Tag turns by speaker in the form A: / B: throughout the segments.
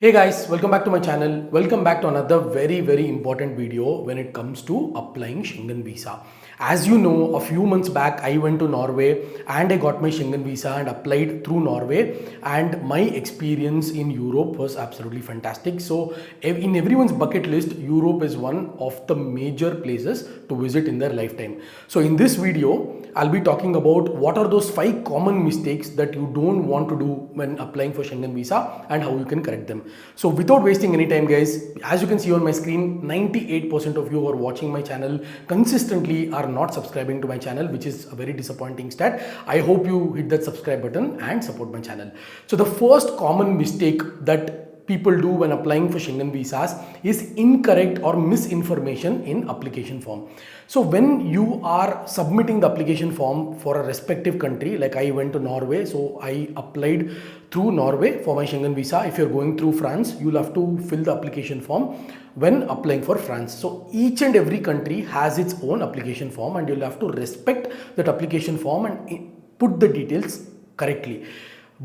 A: Hey guys, welcome back to my channel. Welcome back to another very important video when it comes to applying Schengen Visa. As you know, a few months back I went to Norway and I got my Schengen Visa and applied through Norway, and my experience in Europe was absolutely fantastic. So in everyone's bucket list, Europe is one of the major places to visit in their lifetime. So in this video, I'll be talking about what are those 5 common mistakes that you don't want to do when applying for Schengen Visa and how you can correct them. So without wasting any time guys, as you can see on my screen, 98% of you who are watching my channel consistently are not subscribing to my channel, which is a very disappointing stat. I hope you hit that subscribe button and support my channel. So the first common mistake that people do when applying for Schengen visas is incorrect or misinformation in application form. So when you are submitting the application form for a respective country, like I went to Norway, so I applied through Norway for my Schengen visa. If you're going through France, you'll have to fill the application form when applying for France. So each and every country has its own application form, and you'll have to respect that application form and put the details correctly.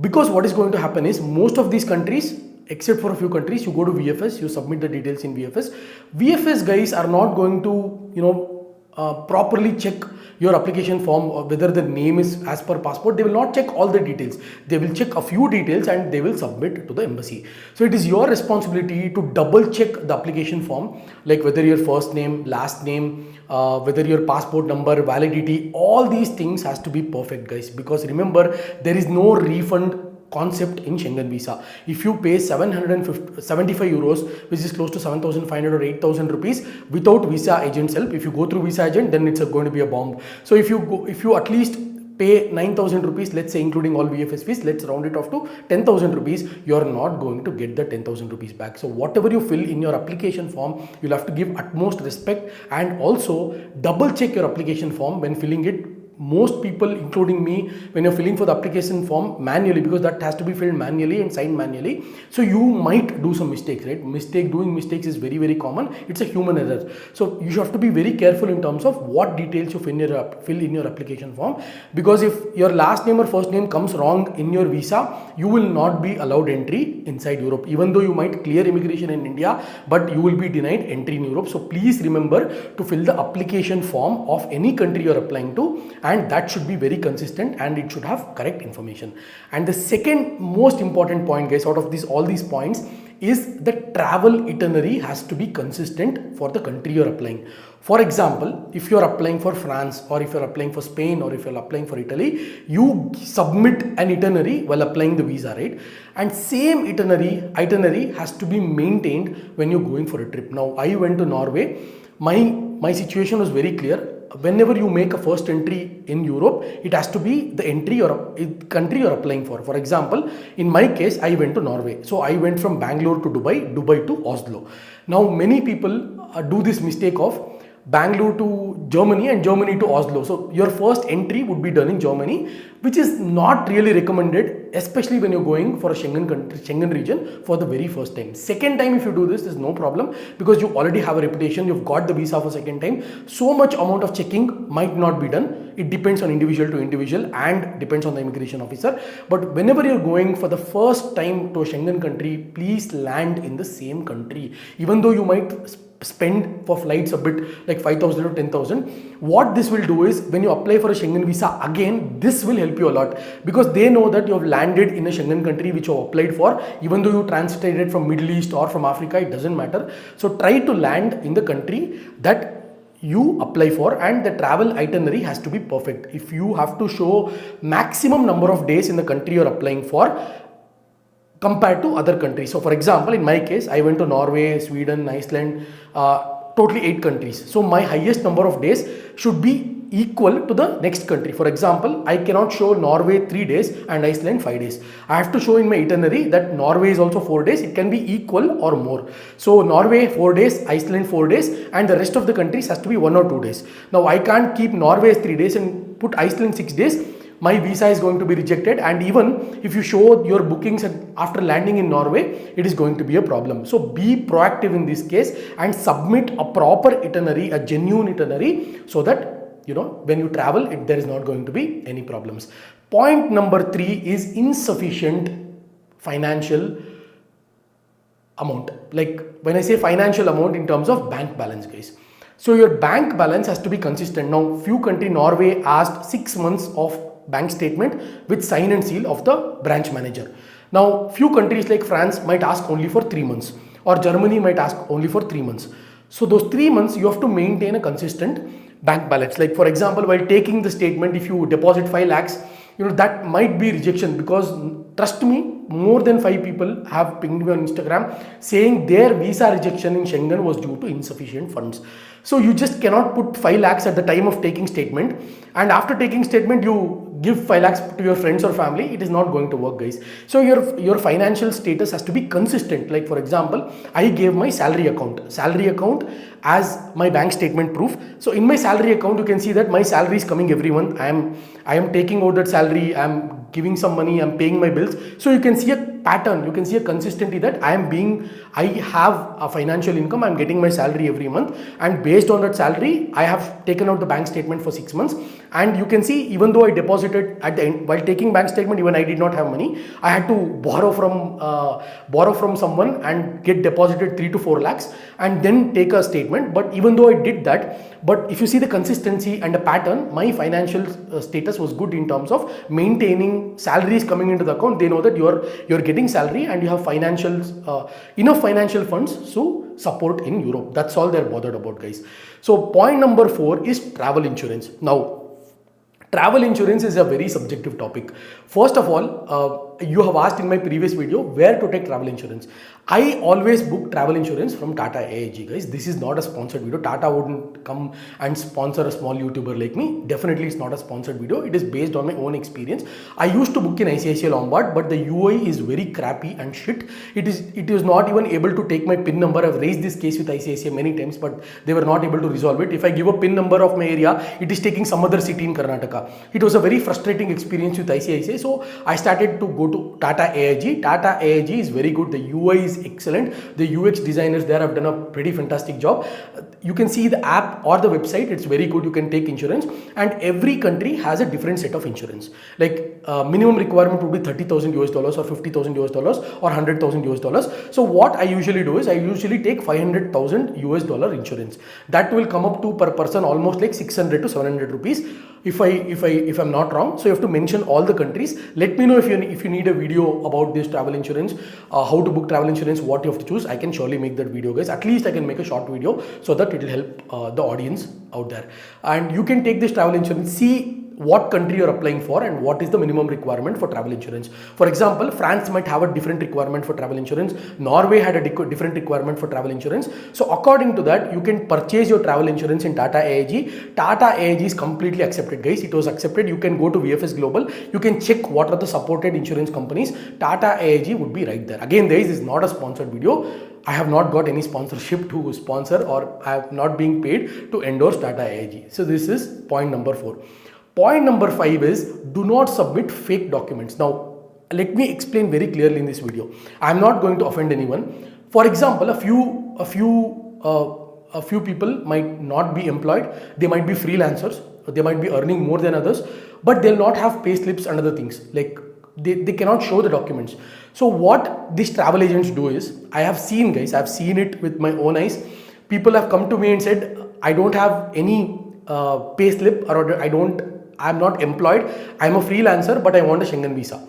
A: Because what is going to happen is most of these countries, except for a few countries, you go to VFS, you submit the details in VFS. VFS guys are not going to, properly check your application form or whether the name is as per passport. They will not check all the details. They will check a few details and they will submit to the embassy. So it is your responsibility to double check the application form, like whether your first name, last name, whether your passport number, validity, all these things has to be perfect guys, because remember, there is no refund concept in Schengen visa. If you pay 775 euros, which is close to 7,500 or 8,000 rupees without visa agent's help, if you go through visa agent, then it's going to be a bomb. So if you at least pay 9,000 rupees, let's say including all VFS fees, let's round it off to 10,000 rupees, you're not going to get the 10,000 rupees back. So whatever you fill in your application form, you'll have to give utmost respect, and also double check your application form when filling it. Most people, including me, when you're filling for the application form manually, because that has to be filled manually and signed manually, so you might do some mistakes, right? Doing mistakes is very common. It's a human error. So you have to be very careful in terms of what details you fill in your application form, because if your last name or first name comes wrong in your visa, you will not be allowed entry inside Europe. Even though you might clear immigration in India, but you will be denied entry in Europe. So please remember to fill the application form of any country you're applying to, and that should be very consistent and it should have correct information. And the second most important point guys, out of all these points, is the travel itinerary has to be consistent for the country you're applying. For example, if you're applying for France, or if you're applying for Spain, or if you're applying for Italy, you submit an itinerary while applying the visa, right? And same itinerary has to be maintained when you're going for a trip. Now I went to Norway. My situation was very clear. Whenever you make a first entry in Europe, it has to be the country you're applying for. For example, in my case, I went to Norway. So I went from Bangalore to Dubai to Oslo. Now many people do this mistake of Bangalore to Germany and Germany to Oslo. So your first entry would be done in Germany, which is not really recommended, especially when you're going for a Schengen region for the very first time. Second time, if you do this, there's no problem, because you already have a reputation, you've got the visa for second time. So much amount of checking might not be done. It depends on individual to individual and depends on the immigration officer. But whenever you're going for the first time to a Schengen country, please land in the same country. Even though you might spend for flights a bit like 5,000 or 10,000, what this will do is when you apply for a Schengen visa again, this will help you a lot, because they know that you have landed in a Schengen country which you have applied for. Even though you transited from Middle East or from Africa, it doesn't matter. So try to land in the country that you apply for, and the travel itinerary has to be perfect. If you have to show maximum number of days in the country you're applying for compared to other countries. So for example, in my case, I went to Norway, Sweden, Iceland, totally 8 countries. So my highest number of days should be equal to the next country. For example, I cannot show Norway 3 days and Iceland 5 days. I have to show in my itinerary that Norway is also 4 days. It can be equal or more. So Norway 4 days, Iceland 4 days, and the rest of the countries has to be 1 or 2 days. Now I can't keep Norway as 3 days and put Iceland 6 days. My visa is going to be rejected, and even if you show your bookings after landing in Norway, it is going to be a problem. So be proactive in this case and submit a proper itinerary, a genuine itinerary, so that when you travel, there is not going to be any problems. Point number 3 is insufficient financial amount. Like when I say financial amount in terms of bank balance, guys. So your bank balance has to be consistent. Now, few country, Norway asked 6 months of bank statement with sign and seal of the branch manager. Now, few countries like France might ask only for 3 months, or Germany might ask only for 3 months. So those 3 months you have to maintain a consistent bank balance. Like for example, while taking the statement, if you deposit 5 lakhs, that might be rejection, because trust me, more than 5 people have pinged me on Instagram saying their visa rejection in Schengen was due to insufficient funds. So you just cannot put 5 lakhs at the time of taking statement, and after taking statement you give 5 lakhs to your friends or family. It is not going to work, guys. So your financial status has to be consistent. Like for example, I gave my salary account as my bank statement proof. So in my salary account, you can see that my salary is coming every month. I am taking out that salary, I am giving some money, I am paying my bills. So you can see a pattern, you can see a consistency that I have a financial income, I am getting my salary every month, and based on that salary, I have taken out the bank statement for 6 months. And you can see, even though I deposited at the end, while taking bank statement, even I did not have money, I had to borrow from someone and get deposited 3 to 4 lakhs and then take a statement. But even though I did that, but if you see the consistency and the pattern, my financial status was good in terms of maintaining salaries coming into the account. They know that you're getting salary and you have enough financial funds to support in Europe. That's all they're bothered about, guys. So point number 4 is travel insurance. Now, travel insurance is a very subjective topic. First of all, you have asked in my previous video where to take travel insurance. I always book travel insurance from Tata AIG, guys. This is not a sponsored video. Tata wouldn't come and sponsor a small YouTuber like me. Definitely it's not a sponsored video. It is based on my own experience. I used to book in ICICI Lombard, but the UI is very crappy and shit. It is not even able to take my PIN number. I've raised this case with ICICI many times, but they were not able to resolve it. If I give a PIN number of my area, it is taking some other city in Karnataka. It was a very frustrating experience with ICICI. So I started to go to Tata AIG. Tata AIG is very good. The UI is excellent. The UX designers there have done a pretty fantastic job. You can see the app or the website. It's very good. You can take insurance, and every country has a different set of insurance. Like minimum requirement would be $30,000 or $50,000 or $100,000. So what I usually do is I usually take $500,000 insurance. That will come up to per person almost like 600 to 700 rupees. If I'm not wrong. So you have to mention all the countries. Let me know if you need a video about this travel insurance, how to book travel insurance, what you have to choose. I can surely make that video, guys. At least I can make a short video so that it will help the audience out there. And you can take this travel insurance, see what country you're applying for and what is the minimum requirement for travel insurance. For example, France might have a different requirement for travel insurance. Norway had a different requirement for travel insurance. So according to that, you can purchase your travel insurance in Tata AIG. Tata AIG is completely accepted, guys. It was accepted. You can go to VFS Global. You can check what are the supported insurance companies. Tata AIG would be right there. Again, this is not a sponsored video. I have not got any sponsorship to sponsor, or I have not being paid to endorse Tata AIG. So this is point number 4. Point number 5 is do not submit fake documents. Now, let me explain very clearly in this video. I am not going to offend anyone. For example, a few people might not be employed. They might be freelancers. They might be earning more than others, but they'll not have pay slips and other things. Like they cannot show the documents. So what these travel agents do is, I have seen, guys, I've seen it with my own eyes. People have come to me and said, I don't have any pay slip, or I'm not employed, I'm a freelancer, but I want a Schengen visa.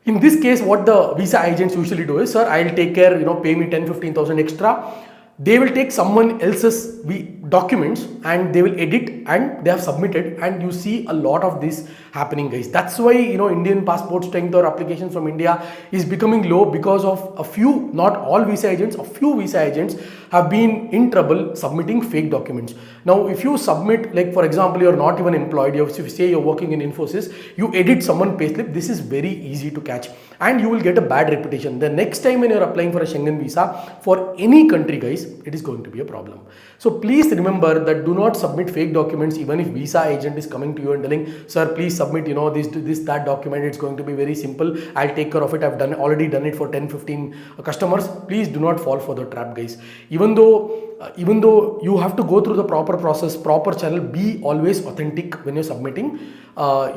A: In this case, what the visa agents usually do is, sir, I'll take care, pay me 10,000-15,000 extra. They will take someone else's documents and they will edit and they have submitted, and you see a lot of this happening, guys. That's why, Indian passport strength or applications from India is becoming low, because of a few, not all visa agents, a few visa agents have been in trouble submitting fake documents. Now, if you submit, like for example, you're not even employed, if you say you're working in Infosys, you edit someone's payslip, this is very easy to catch and you will get a bad reputation. The next time when you're applying for a Schengen visa for any country, guys, it is going to be a problem. So please remember that do not submit fake documents, even if visa agent is coming to you and telling, sir, please submit, that document. It's going to be very simple. I'll take care of it. I've already done it for 10-15 customers. Please do not fall for the trap, guys. Even though even though you have to go through the proper process, proper channel, be always authentic when you're submitting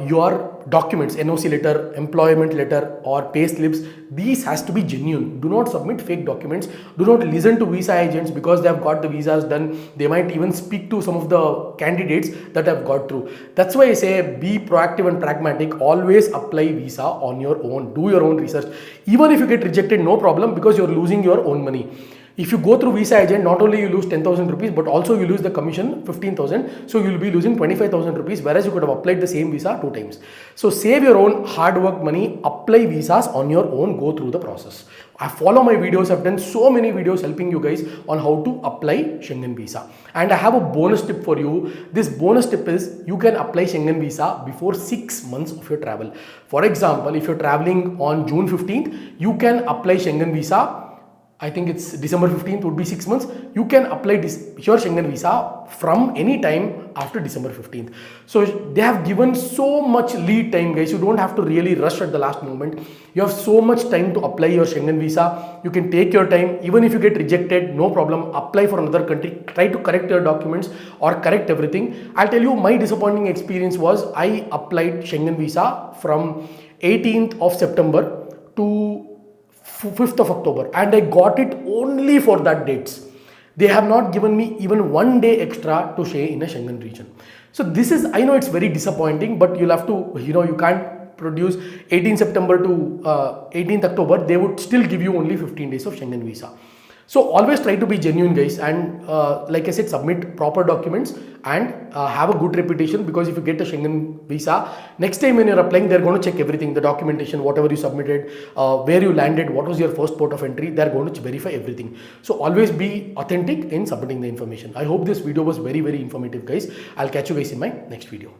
A: your documents, NOC letter, employment letter, or pay slips. These has to be genuine. Do not submit fake documents. Do not listen to visa agents because they have got the visas done. They might even speak to some of the candidates that have got through. That's why I say be proactive and pragmatic. Always apply visa on your own. Do your own research. Even if you get rejected, no problem, because you're losing your own money. If you go through visa agent, not only you lose 10,000 rupees, but also you lose the commission 15,000. So you'll be losing 25,000 rupees, whereas you could have applied the same visa 2 times. So save your own hard work money, apply visas on your own, go through the process. I follow my videos. I've done so many videos helping you guys on how to apply Schengen visa. And I have a bonus tip for you. This bonus tip is you can apply Schengen visa before 6 months of your travel. For example, if you're traveling on June 15th, you can apply Schengen visa. I think it's December 15th would be 6 months. You can apply your Schengen visa from any time after December 15th. So they have given so much lead time, guys. You don't have to really rush at the last moment. You have so much time to apply your Schengen visa. You can take your time. Even if you get rejected, no problem. Apply for another country. Try to correct your documents or correct everything. I'll tell you, my disappointing experience was I applied Schengen visa from 18th of September to 5th of October, and I got it only for that dates. They have not given me even 1 day extra to stay in a Schengen region. So this is, I know it's very disappointing, but you'll have to, you can't produce 18 September to 18th October. They would still give you only 15 days of Schengen visa. So always try to be genuine, guys, and like I said, submit proper documents and have a good reputation, because if you get a Schengen visa, next time when you're applying, they're going to check everything, the documentation, whatever you submitted, where you landed, what was your first port of entry, they're going to verify everything. So always be authentic in submitting the information. I hope this video was very, very informative, guys. I'll catch you guys in my next video.